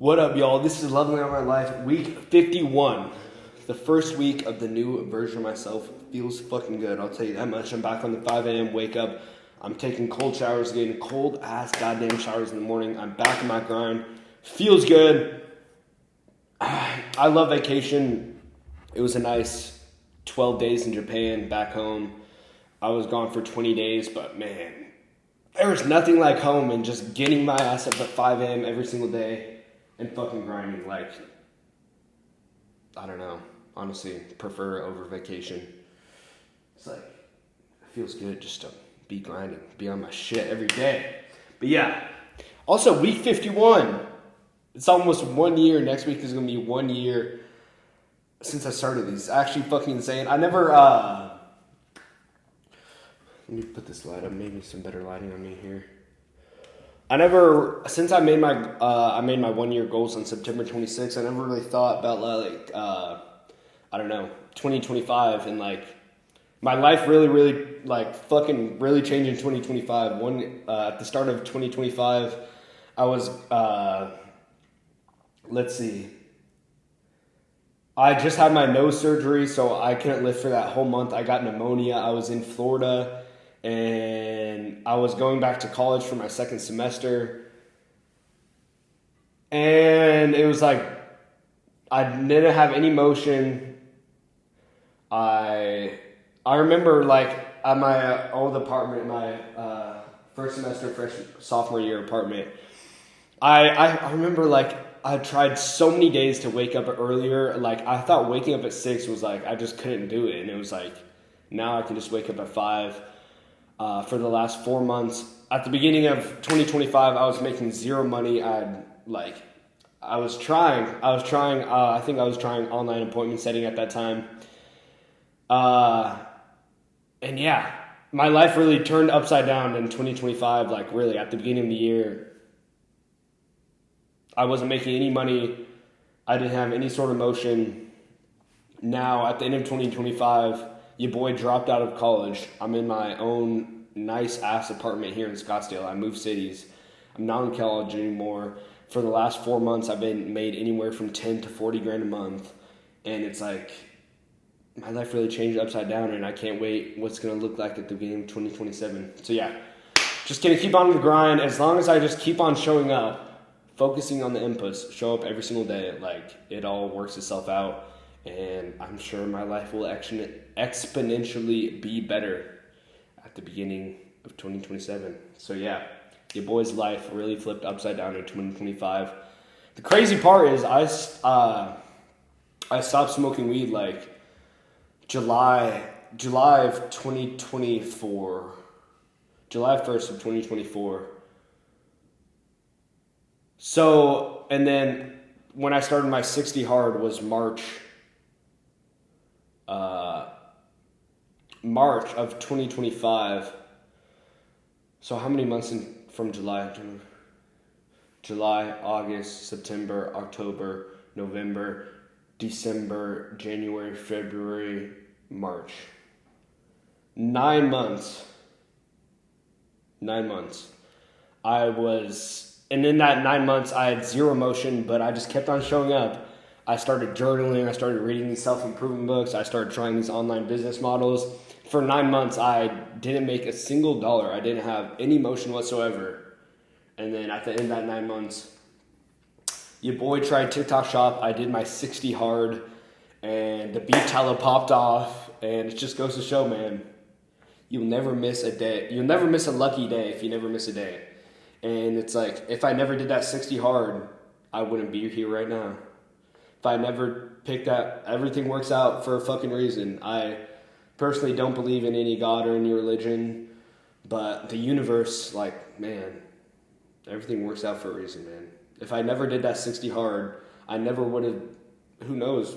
What up, y'all? This is Lovely on My Life, week 51. The first week of the new version of myself. Feels fucking good, I'll tell you that much. I'm back on the 5 a.m. wake up. I'm taking cold showers, getting cold ass goddamn showers in the morning. I'm back in my grind. Feels good. I love vacation. It was a nice 12 days in Japan, back home. I was gone for 20 days, but man, there was nothing like home and just getting my ass up at 5 a.m. every single day and fucking grinding. Like, I don't know. Honestly, prefer over vacation. It's like, it feels good just to be grinding, be on my shit every day. But yeah, also week 51. It's almost 1 year. Next week is going to be 1 year since I started these. Actually fucking insane. I never, let me put this light up. Maybe some better lighting on me here. Since I made my 1 year goals on September 26th, I never really thought about like, 2025 and like, my life really like fucking really changed in 2025. At the start of 2025, I was, let's see. I just had my nose surgery, so I couldn't live for that whole month. I got pneumonia. I was in Florida, and I was going back to college for my second semester. And it was like, I didn't have any motion. I remember like at my old apartment, my first semester, sophomore year apartment, I remember like I tried so many days to wake up earlier. Like I thought waking up at 6 was like, I just couldn't do it. And it was like, now I can just wake up at 5. For the last 4 months, at the beginning of 2025, I was making zero money. I was trying online appointment setting at that time. And yeah, my life really turned upside down in 2025. Like really at the beginning of the year, I wasn't making any money. I didn't have any sort of motion. Now, at the end of 2025, your boy dropped out of college. I'm in my own nice-ass apartment here in Scottsdale. I moved cities. I'm not in college anymore. For the last 4 months, I've been made anywhere from 10 to 40 grand a month. And it's like, my life really changed upside down, and I can't wait what's going to look like at the beginning of 2027. So yeah, just going to keep on the grind. As long as I just keep on showing up, focusing on the inputs, show up every single day, like it all works itself out, and I'm sure my life will exponentially be better at the beginning of 2027. So yeah, your boy's life really flipped upside down in 2025. The crazy part is I stopped smoking weed like July of 2024, July 1st of 2024. So, and then when I started my 60 hard was March of 2025. So how many months from July? July, August, September, October, November, December, January, February, March. 9 months. 9 months. And in that 9 months, I had zero motion, but I just kept on showing up. I started journaling. I started reading these self-improvement books. I started trying these online business models. For 9 months, I didn't make a single dollar. I didn't have any motion whatsoever. And then at the end of that 9 months, your boy tried TikTok Shop. I did my 60 hard, and the beef tallow popped off. And it just goes to show, man, you'll never miss a day. You'll never miss a lucky day if you never miss a day. And it's like, if I never did that 60 hard, I wouldn't be here right now. If I never picked that, everything works out for a fucking reason. I personally don't believe in any God or any religion, but the universe, like, man, everything works out for a reason, man. If I never did that 60 hard, I never would have, who knows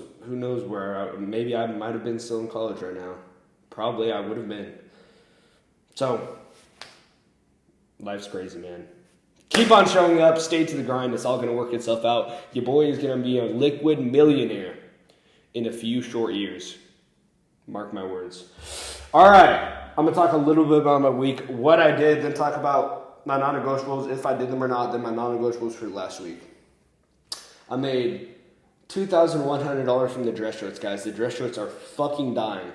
where, maybe I might have been still in college right now. Probably I would have been. So, life's crazy, man. Keep on showing up, stay to the grind, it's all going to work itself out. Your boy is going to be a liquid millionaire in a few short years. Mark my words. All right, I'm going to talk a little bit about my week, what I did, then talk about my non-negotiables, if I did them or not, then my non-negotiables for last week. I made $2,100 from the dress shorts, guys. The dress shorts are fucking dying.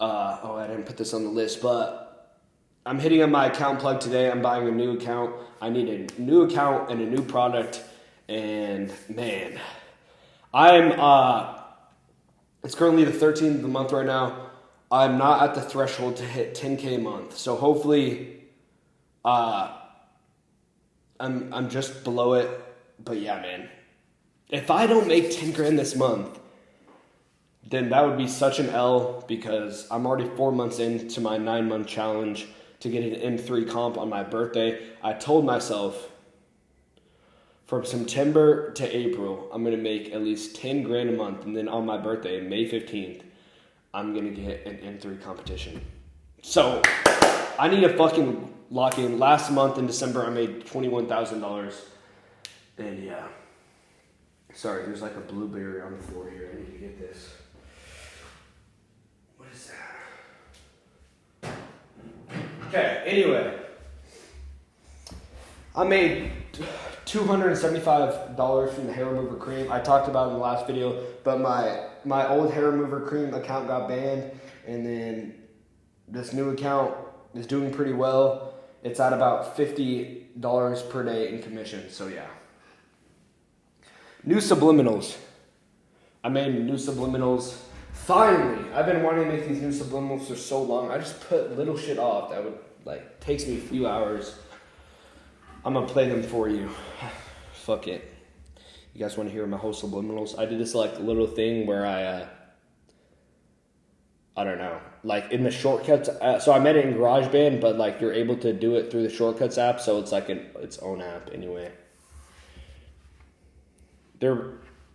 I didn't put this on the list, but I'm hitting on my account plug today. I'm buying a new account. I need a new account and a new product. And man, it's currently the 13th of the month right now. I'm not at the threshold to hit 10K a month. So hopefully, I'm just below it. But yeah, man, if I don't make 10 grand this month, then that would be such an L, because I'm already 4 months into my 9-month challenge to get an M3 comp on my birthday. I told myself from September to April, I'm going to make at least 10 grand a month. And then on my birthday, May 15th, I'm going to get an M3 competition. So I need to fucking lock in. Last month in December, I made $21,000. And yeah. Sorry, there's like a blueberry on the floor here. I need to get this. What is that? Okay, anyway. I made $275 from the hair remover cream. I talked about it in the last video, but my old hair remover cream account got banned, and then this new account is doing pretty well. It's at about $50 per day in commission, so yeah. New subliminals. I made new subliminals. Finally! I've been wanting to make these new subliminals for so long. I just put little shit off that would, takes me a few hours. I'm gonna play them for you. Fuck it. You guys want to hear my whole subliminals? I did this little thing where I don't know, in the shortcuts. So I made it in GarageBand, but you're able to do it through the Shortcuts app. So it's its own app anyway. They're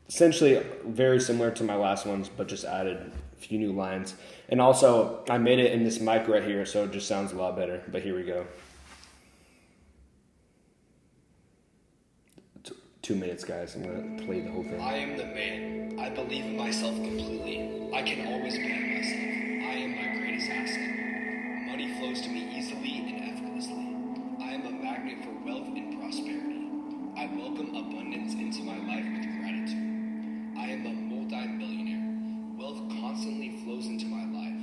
essentially very similar to my last ones, but just added a few new lines. And also, I made it in this mic right here, so it just sounds a lot better. But here we go. 2 minutes, guys. I'm going to play the whole thing. I am the man. I believe in myself completely. I can always bet on myself. I am my greatest asset. Money flows to me easily and effortlessly. I am a magnet for wealth and prosperity. I welcome abundance into my life with gratitude. I am a multi-millionaire. Wealth constantly flows into my life.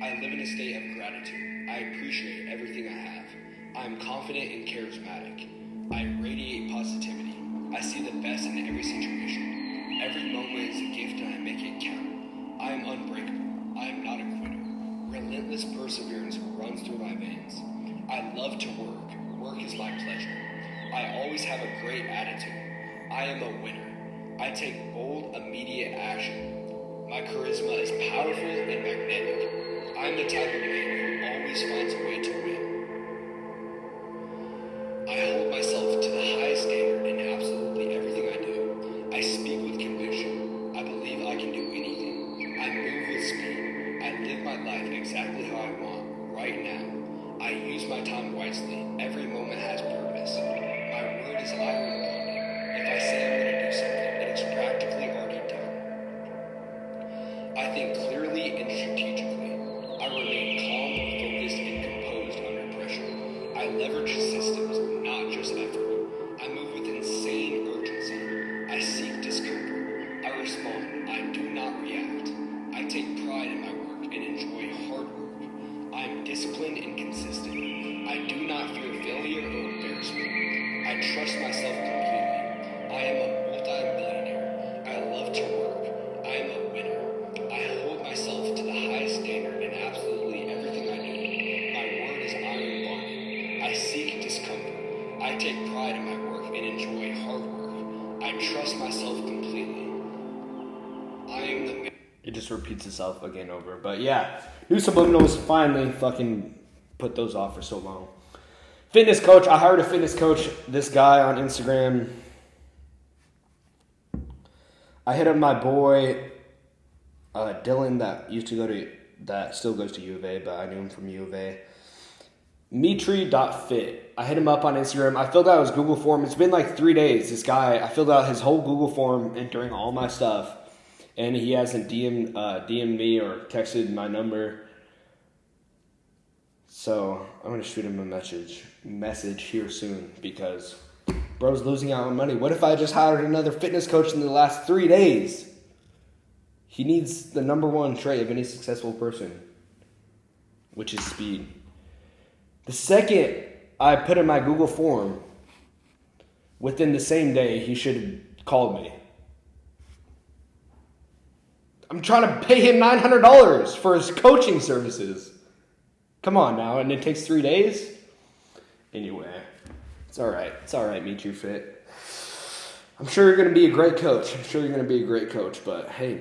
I live in a state of gratitude. I appreciate everything I have. I am confident and charismatic. I radiate positivity. I see the best in every situation. Every moment is a gift and I make it count. I am unbreakable. I am not a quitter. Relentless perseverance runs through my veins. I love to work. Work is my pleasure. I always have a great attitude. I am a winner. I take bold, immediate action. My charisma is powerful and magnetic. I'm the type of man who always finds a way to win. I hold myself to the highest standard in absolutely everything I do. I speak with conviction. I believe I can do anything. I move with speed. I live my life exactly how I want, right now. I use my time wisely. Every moment has purpose. My word is iron bonded. If I say I'm going to do something, it is practically already done. I think clearly and strategically. I remain calm, focused, and composed under pressure. I leverage systems, not just effort. I move with insane urgency. I seek discomfort. I respond. I do not react. I take pride in my work and enjoy hard work. I am disciplined and consistent. I do not fear failure or embarrassment. I trust myself completely. I am a multi-millionaire. I love to work. I am a winner. I hold myself to the highest standard in absolutely everything I do. My word is iron bonded. I seek discomfort. I take pride in my work and enjoy hard work. I trust myself completely. I am the man. It just repeats itself again over. But yeah, new subliminals, finally fucking put those off for so long. Fitness coach. I hired a fitness coach. This guy on Instagram. I hit up my boy Dylan that still goes to U of A, but I knew him from U of A. Mitri.fit. I hit him up on Instagram. I filled out his Google form. It's been 3 days. This guy, I filled out his whole Google form entering all my stuff, and he hasn't DM'd me or texted my number. So I'm gonna shoot him a message here soon, because Bro's losing out on money. What if I just hired another fitness coach in the last 3 days? He needs the number one trait of any successful person, which is speed. The second I put in my Google form, within the same day, he should have called me. I'm trying to pay him $900 for his coaching services. Come on now, and it takes 3 days? Anyway, it's all right. It's all right, Meet Your Fit. I'm sure you're going to be a great coach. But hey,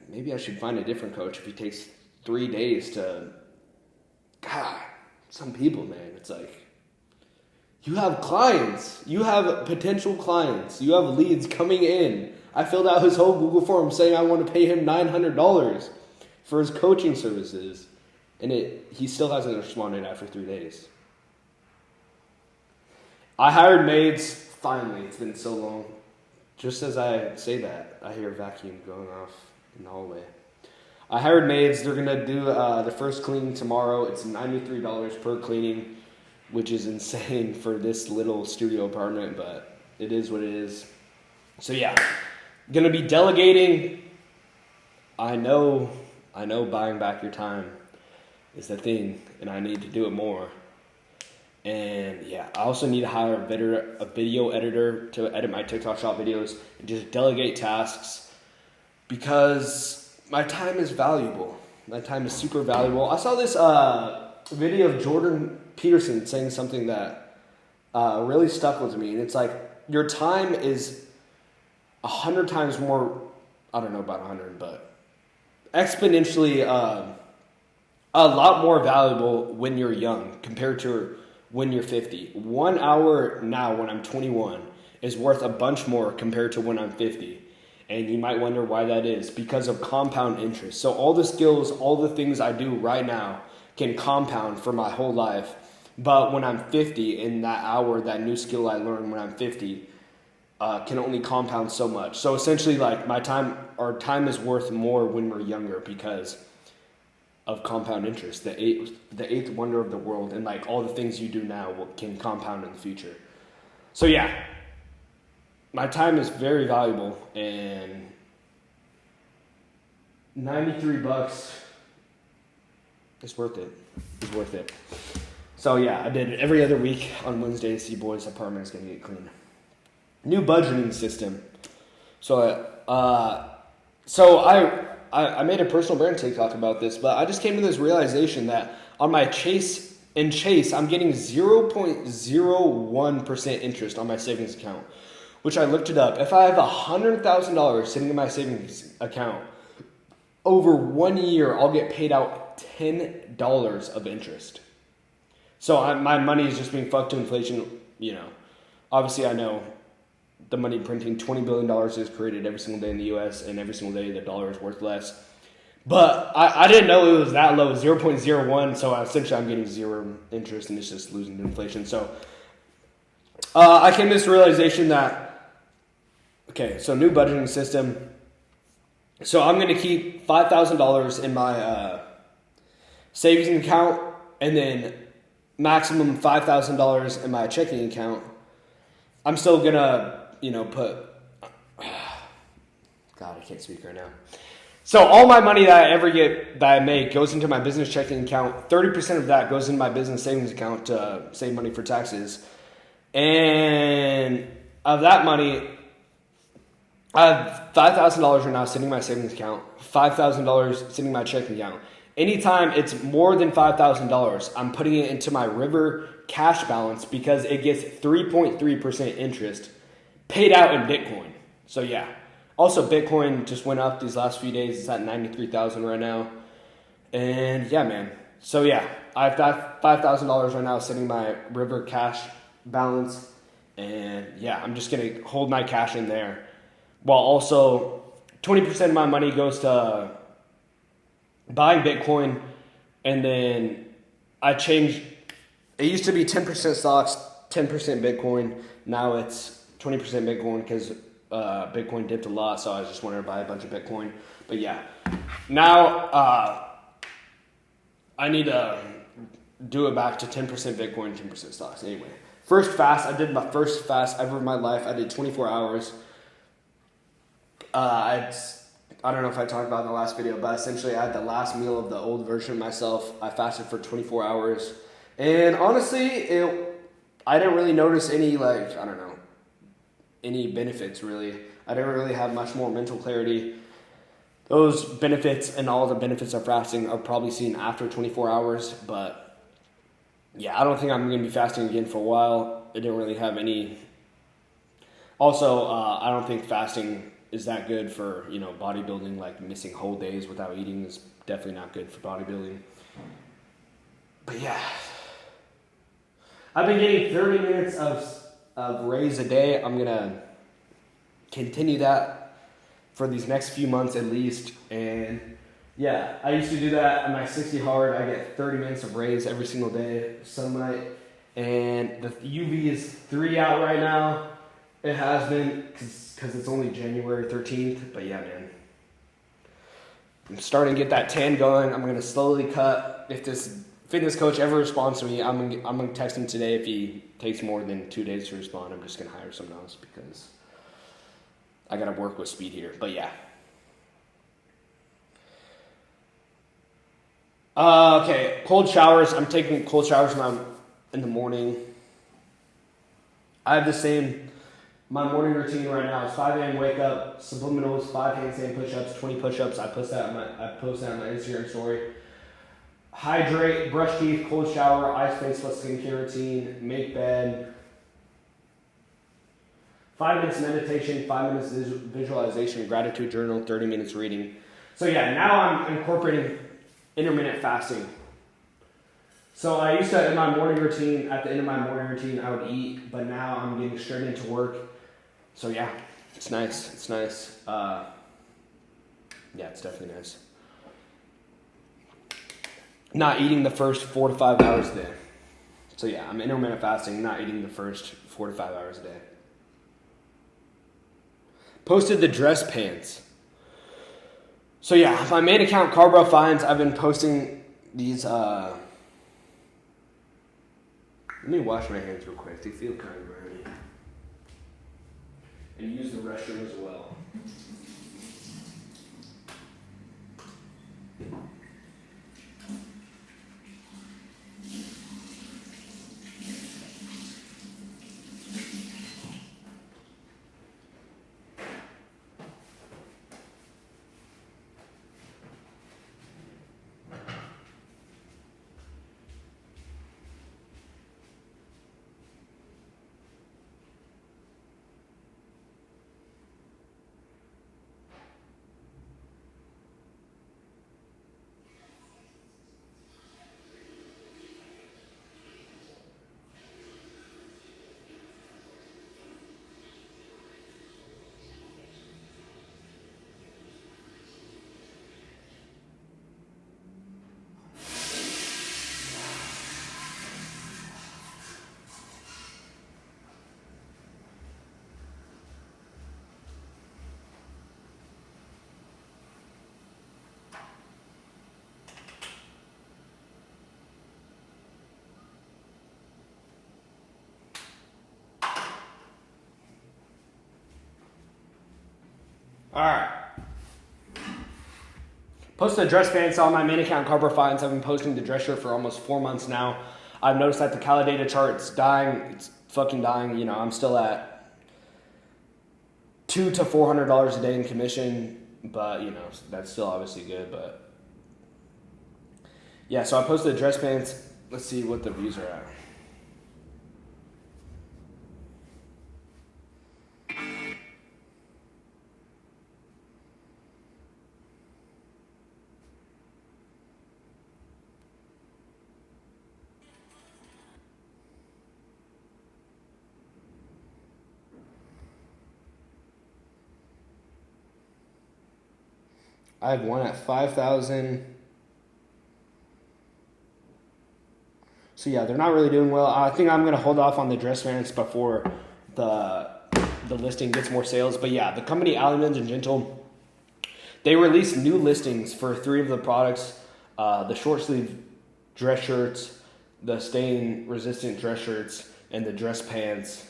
maybe I should find a different coach if he takes 3 days to... God, some people, man, it's like... You have clients. You have potential clients. You have leads coming in. I filled out his whole Google form saying I want to pay him $900 for his coaching services. And he still hasn't responded after 3 days. I hired maids. Finally, it's been so long. Just as I say that, I hear a vacuum going off in the hallway. I hired maids. They're going to do the first cleaning tomorrow. It's $93 per cleaning, which is insane for this little studio apartment, but it is what it is. So yeah, going to be delegating. I know buying back your time is the thing, and I need to do it more. And yeah, I also need to hire a video editor to edit my TikTok shop videos and just delegate tasks because my time is valuable. My time is super valuable. I saw this video of Jordan Peterson saying something that really stuck with me. And it's like, your time is 100 times more, I don't know about 100, but exponentially a lot more valuable when you're young compared to when you're 50. 1 hour now when I'm 21 is worth a bunch more compared to when I'm 50. And you might wonder why that is, because of compound interest. So all the skills, all the things I do right now can compound for my whole life. But when I'm 50, in that hour, that new skill I learned when I'm 50 can only compound so much. So essentially, like, our time is worth more when we're younger because of compound interest, the eighth wonder of the world, and like all the things you do now can compound in the future. So yeah, my time is very valuable, and $93 is worth it. It's worth it. So yeah, I did it every other week on Wednesday to see boys' apartment is gonna get clean. New budgeting system. So I made a personal brand TikTok about this, but I just came to this realization that on my Chase, I'm getting 0.01% interest on my savings account, which I looked it up. If I have $100,000 sitting in my savings account, over 1 year, I'll get paid out $10 of interest. So my money is just being fucked to inflation, you know. Obviously, I know the money printing, $20 billion is created every single day in the U.S., and every single day the dollar is worth less. But I didn't know it was that low, 0.01, so essentially I'm getting zero interest, and it's just losing to inflation. So I came to this realization that, okay, so new budgeting system. So I'm going to keep $5,000 in my savings account, and then maximum $5,000 in my checking account. I'm still going to, put... God, I can't speak right now. So all my money that I make goes into my business checking account. 30% of that goes into my business savings account to save money for taxes. And of that money, I have $5,000 right now sitting in my savings account, $5,000 sitting in my checking account. Anytime it's more than $5,000, I'm putting it into my River cash balance because it gets 3.3% interest paid out in Bitcoin. So yeah. Also, Bitcoin just went up these last few days. It's at 93,000 right now. And yeah, man. So yeah, I've got $5,000 right now sitting in my River cash balance. And yeah, I'm just going to hold my cash in there. While also 20% of my money goes to buying Bitcoin. And then I changed. It used to be 10% stocks, 10% Bitcoin. Now it's 20% Bitcoin because Bitcoin dipped a lot, so I just wanted to buy a bunch of Bitcoin. But yeah, now I need to do it back to 10% Bitcoin, 10% stocks. Anyway, First fast, I did my first fast ever in my life. I did 24 hours. I don't know if I talked about it in the last video, but essentially I had the last meal of the old version of myself. I fasted for 24 hours. And honestly, I didn't really notice any, any benefits really. I didn't really have much more mental clarity. Those benefits and all the benefits of fasting are probably seen after 24 hours, but yeah, I don't think I'm going to be fasting again for a while. It didn't really have any. Also, I don't think fasting is that good for, bodybuilding. Like missing whole days without eating is definitely not good for bodybuilding. But yeah, I've been getting 30 minutes of raise a day. I'm going to continue that for these next few months at least. And yeah, I used to do that on my 60 hard. I get 30 minutes of raise every single day, sunlight. And the UV is 3 out right now. It has been because it's only January 13th. But yeah, man, I'm starting to get that tan going. I'm going to slowly cut. If this fitness coach ever responds to me, I'm going to text him today. If he takes more than 2 days to respond, I'm just going to hire someone else because I got to work with speed here. But yeah. Okay, cold showers. I'm taking cold showers now in the morning. I have the same. My morning routine right now is 5 a.m. wake up, subliminals, 5 handstand push-ups, 20 push-ups. I post that on my Instagram story. Hydrate, brush teeth, cold shower, ice face plus skincare routine, make bed. 5 minutes meditation, 5 minutes visualization, gratitude journal, 30 minutes reading. So yeah, now I'm incorporating intermittent fasting. So I used to, at the end of my morning routine, I would eat, but now I'm getting straight into work. So yeah, it's nice. Yeah, it's definitely nice. Not eating the first 4 to 5 hours a day. So yeah, I'm intermittent fasting, not eating the first 4 to 5 hours a day. Posted the dress pants. So yeah, my main account, Carbro Finds, I've been posting these, let me wash my hands real quick. They feel kind of dirty. And use the restroom as well. Alright. Posted the dress pants on my main account, Carbro Finds. I've been posting the dress shirt for almost 4 months now. I've noticed that the Calidata chart's dying. It's fucking dying. I'm still at $200 to $400 a day in commission, but that's still obviously good. But yeah, so I posted the dress pants. Let's see what the views are at. I have one at 5,000. So yeah, they're not really doing well. I think I'm gonna hold off on the dress pants before the listing gets more sales. But yeah, the company Allianz and Gentle, they released new listings for 3 of the products: the short sleeve dress shirts, the stain resistant dress shirts, and the dress pants.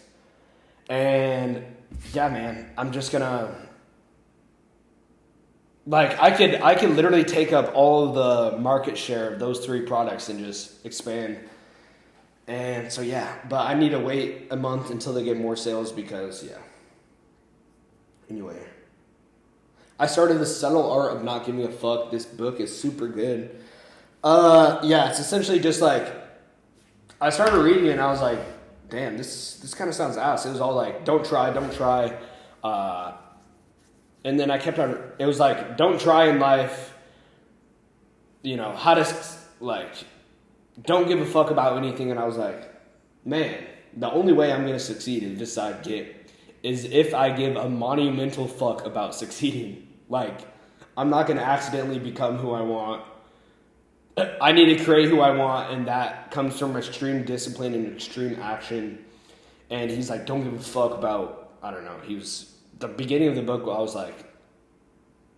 And yeah, man, I'm just gonna, like, I could literally take up all of the market share of those 3 products and just expand. And so yeah, but I need to wait a month until they get more sales because yeah. Anyway, I started The Subtle Art of Not Giving a Fuck. This book is super good. Yeah, it's essentially just like, I started reading it and I was like, damn, this kind of sounds ass. It was all like, don't try. And then I kept on, it was like, don't try in life, you know, how to, like, don't give a fuck about anything. And I was like, man, the only way I'm going to succeed is if I give a monumental fuck about succeeding. Like, I'm not going to accidentally become who I want. I need to create who I want, and that comes from extreme discipline and extreme action. And he's like, don't give a fuck about, I don't know, the beginning of the book, I was like,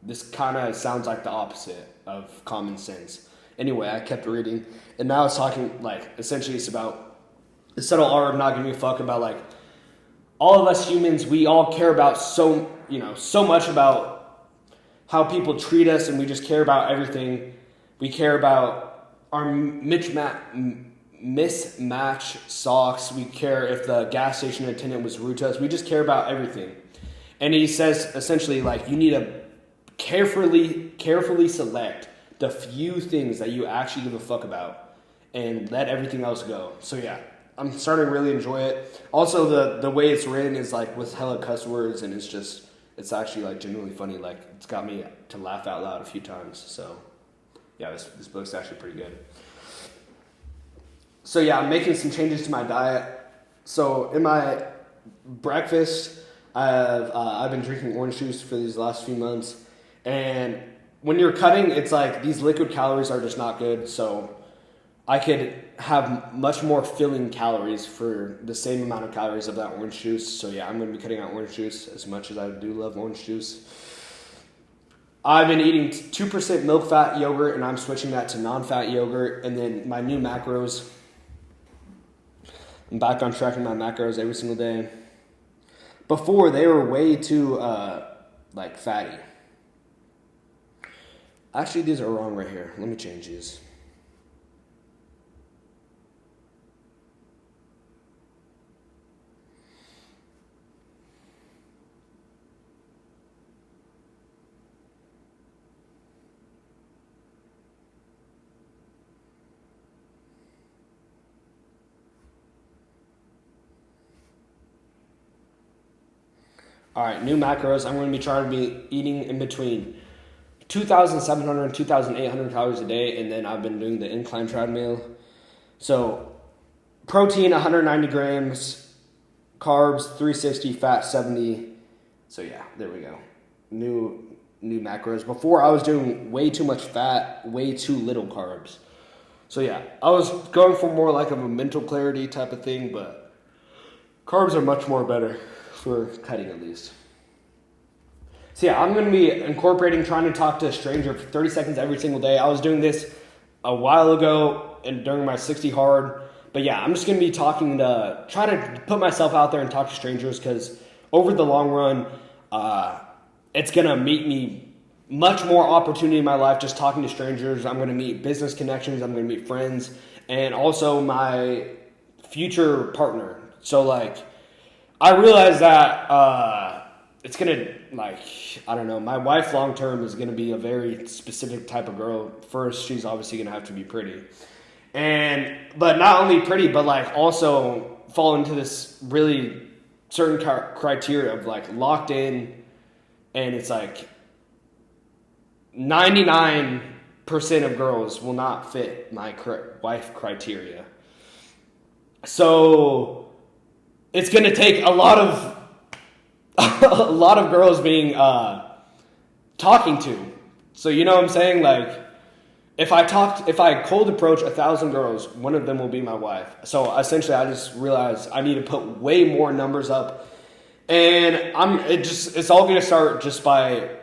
this kind of sounds like the opposite of common sense. Anyway, I kept reading, and now it's talking, like, essentially it's about the subtle art of not giving a fuck about, like, all of us humans, we all care about so much about how people treat us, and we just care about everything. We care about our mismatch socks. We care if the gas station attendant was rude to us. We just care about everything. And he says, essentially, like, you need to carefully select the few things that you actually give a fuck about and let everything else go. So yeah, I'm starting to really enjoy it. Also, the way it's written is like with hella cuss words, and it's actually like genuinely funny. Like, it's got me to laugh out loud a few times. So yeah, this book's actually pretty good. So yeah, I'm making some changes to my diet. So in my breakfast, I've been drinking orange juice for these last few months, and when you're cutting, it's like these liquid calories are just not good. So I could have much more filling calories for the same amount of calories of that orange juice. So yeah, I'm going to be cutting out orange juice as much as I do love orange juice. I've been eating 2% milk fat yogurt, and I'm switching that to non-fat yogurt. And then my new macros, I'm back on tracking my macros every single day. Before, they were way too fatty. Actually, these are wrong right here. Let me change these. All right, new macros. I'm going to be trying to be eating in between 2,700 and 2,800 calories a day, and then I've been doing the incline treadmill. So, protein 190 grams, carbs 360, fat 70. So yeah, there we go. New macros. Before, I was doing way too much fat, way too little carbs. So yeah, I was going for more like of a mental clarity type of thing, but carbs are much more better. For cutting, at least. So yeah, I'm going to be incorporating trying to talk to a stranger for 30 seconds every single day. I was doing this a while ago and during my 60 hard. But yeah, I'm just going to be try to put myself out there and talk to strangers, because over the long run, it's going to meet me much more opportunity in my life just talking to strangers. I'm going to meet business connections. I'm going to meet friends, and also my future partner. So like, I realize that it's going to, like, I don't know, my wife long term is going to be a very specific type of girl. First, she's obviously going to have to be pretty. But not only pretty, but like also fall into this really certain criteria of like locked in, and it's like 99% of girls will not fit my wife criteria. So it's going to take a lot of girls being talking to. So you know what I'm saying? Like, if I cold approach 1,000 girls, one of them will be my wife. So essentially, I just realized I need to put way more numbers up, and it's all going to start just by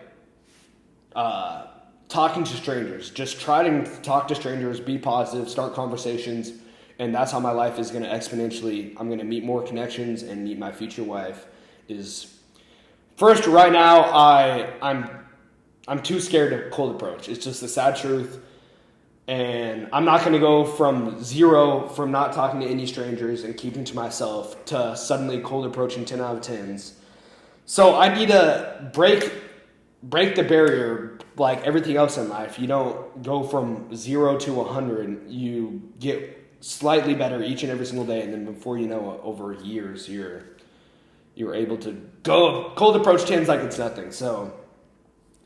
talking to strangers. Just try to talk to strangers, be positive, start conversations, And that's how my life is going to exponentially, I'm going to meet more connections and meet my future wife. Is first, right now, I'm too scared to cold approach. It's just the sad truth. And I'm not going to go from zero, from not talking to any strangers and keeping to myself, to suddenly cold approaching 10 out of 10s. So I need to break the barrier like everything else in life. You don't go from 0 to 100. You get slightly better each and every single day. And then before you know it, over years, you're able to go cold approach 10s like it's nothing. So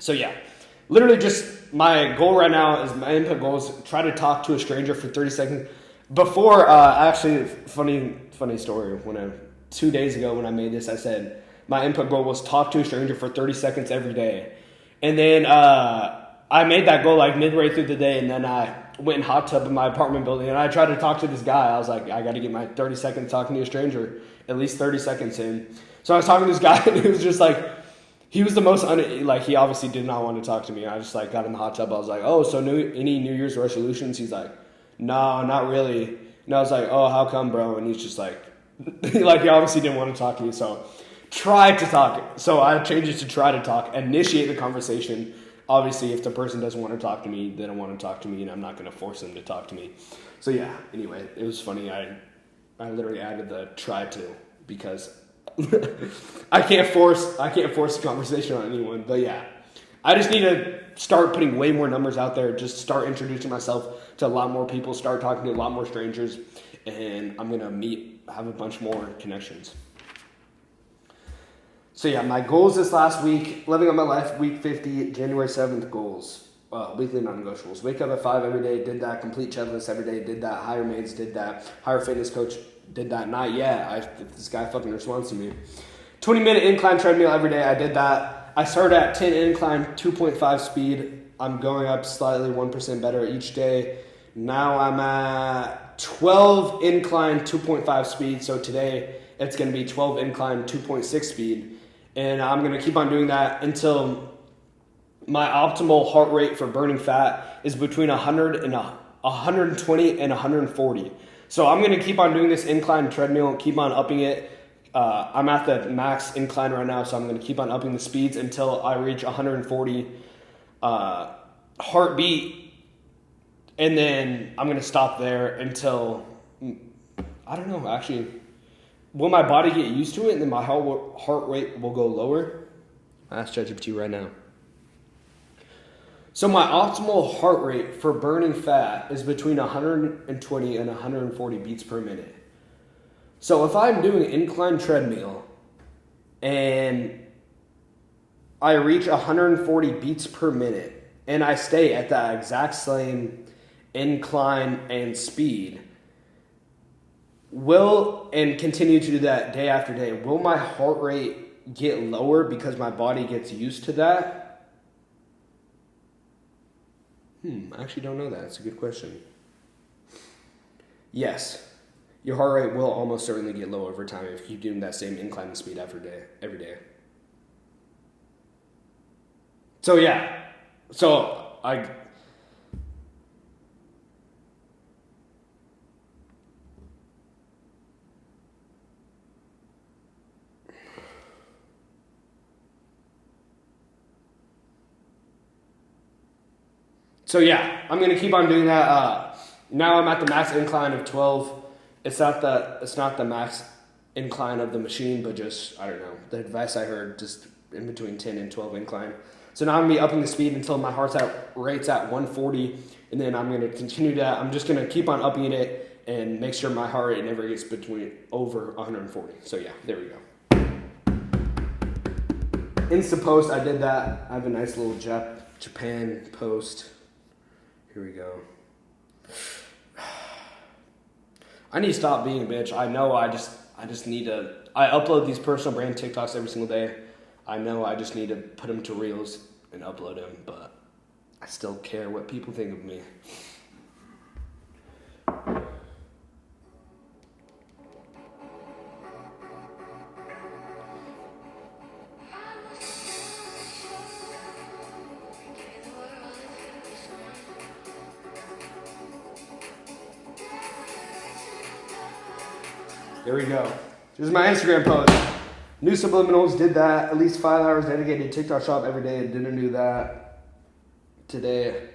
yeah. Literally just my goal right now is my input goal is try to talk to a stranger for 30 seconds. Before, actually, funny story. 2 days ago when I made this, I said my input goal was talk to a stranger for 30 seconds every day. And then I made that goal like midway through the day, and then I went in hot tub in my apartment building, and I tried to talk to this guy. I was like, I got to get my 30 seconds talking to a stranger, at least 30 seconds in. So I was talking to this guy, and it was just like, he was the most, he obviously did not want to talk to me. I just, got in the hot tub. I was like, oh, so any New Year's resolutions? He's like, no, not really. And I was like, oh, how come, bro? And he's just like, he obviously didn't want to talk to me. So try to talk. So I changed it to try to talk, initiate the conversation. Obviously, if the person doesn't want to talk to me, they don't want to talk to me, and I'm not going to force them to talk to me. So yeah, anyway, it was funny. I literally added the try to because I can't force a conversation on anyone. But yeah, I just need to start putting way more numbers out there. Just start introducing myself to a lot more people. Start talking to a lot more strangers, and I'm gonna have a bunch more connections. So yeah, my goals this last week: living up my life, week 50, January 7th goals. Weekly non-negotiables. Wake up at 5 every day. Did that. Complete checklist every day. Did that. Hire maids. Did that. Hire fitness coach. Did that. Not yet. This guy fucking responds to me. 20-minute incline treadmill every day. I did that. I started at 10 incline, 2.5 speed. I'm going up slightly 1% better each day. Now I'm at 12 incline, 2.5 speed. So today it's going to be 12 incline, 2.6 speed. And I'm going to keep on doing that until my optimal heart rate for burning fat is between 120 and 140. So I'm going to keep on doing this incline treadmill, keep on upping it. I'm at the max incline right now, so I'm going to keep on upping the speeds until I reach 140 heartbeat. And then I'm going to stop there until, I don't know, actually, will my body get used to it and then my heart rate will go lower? Ask ChatGPT right now. So my optimal heart rate for burning fat is between 120 and 140 beats per minute. So if I'm doing incline treadmill and I reach 140 beats per minute and I stay at that exact same incline and speed, and continue to do that day after day, will my heart rate get lower because my body gets used to that? I actually don't know that. It's a good question. Yes, your heart rate will almost certainly get low over time if you keep doing that same incline and speed every day. So yeah, I'm going to keep on doing that. Now I'm at the max incline of 12. It's not the max incline of the machine, but just, I don't know, the advice I heard, just in between 10 and 12 incline. So now I'm going to be upping the speed until my heart rate's at 140, and then I'm going to continue that. I'm just going to keep on upping it and make sure my heart rate never gets over 140. So yeah, there we go. Insta post, I did that. I have a nice little Japan post. Here we go. I need to stop being a bitch. I know I just need to... I upload these personal brand TikToks every single day. I know I just need to put them to Reels and upload them, but I still care what people think of me. There we go. This is my Instagram post. New subliminals, did that. At least 5 hours dedicated to TikTok shop every day. Didn't do that today.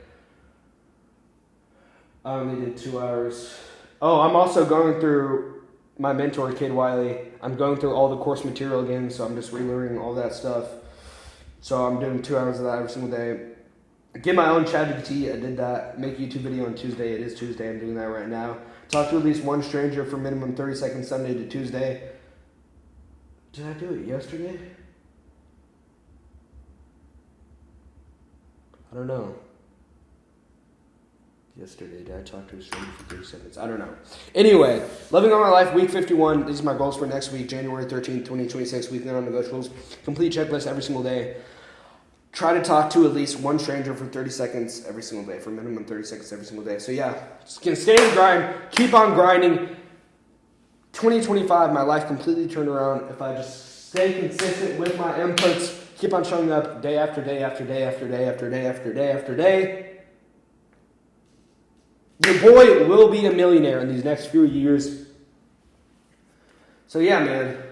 I only did 2 hours. Oh, I'm also going through my mentor, Kid Wiley. I'm going through all the course material again, so I'm just relearning all that stuff. So I'm doing 2 hours of that every single day. Get my own ChatGPT. I did that. Make a YouTube video on Tuesday. It is Tuesday. I'm doing that right now. Talk to at least one stranger for minimum 30 seconds Sunday to Tuesday. Did I do it yesterday? I don't know. Yesterday, did I talk to a stranger for 30 seconds? I don't know. Anyway, Loving All My Life, week 51. These are my goals for next week, January 13th, 2026. Weekly non-negotiables. Complete checklist every single day. Try to talk to at least one stranger for 30 seconds every single day, for minimum 30 seconds every single day. So yeah, just gonna stay in the grind, keep on grinding. 2025, my life completely turned around if I just stay consistent with my inputs, keep on showing up day after day after day after day after day after day after day. Your boy will be a millionaire in these next few years. So yeah, man.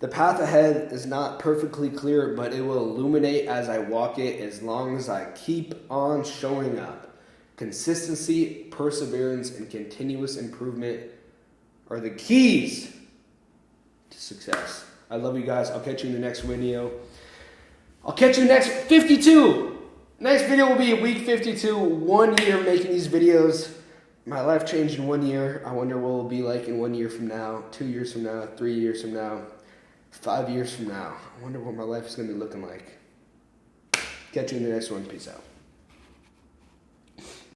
The path ahead is not perfectly clear, but it will illuminate as I walk it as long as I keep on showing up. Consistency, perseverance, and continuous improvement are the keys to success. I love you guys. I'll catch you in the next video. I'll catch you next 52. Next video will be week 52. 1 year making these videos. My life changed in 1 year. I wonder what it will be like in 1 year from now, 2 years from now, 3 years from now. 5 years from now, I wonder what my life is going to be looking like. Catch you in the next one. Peace out.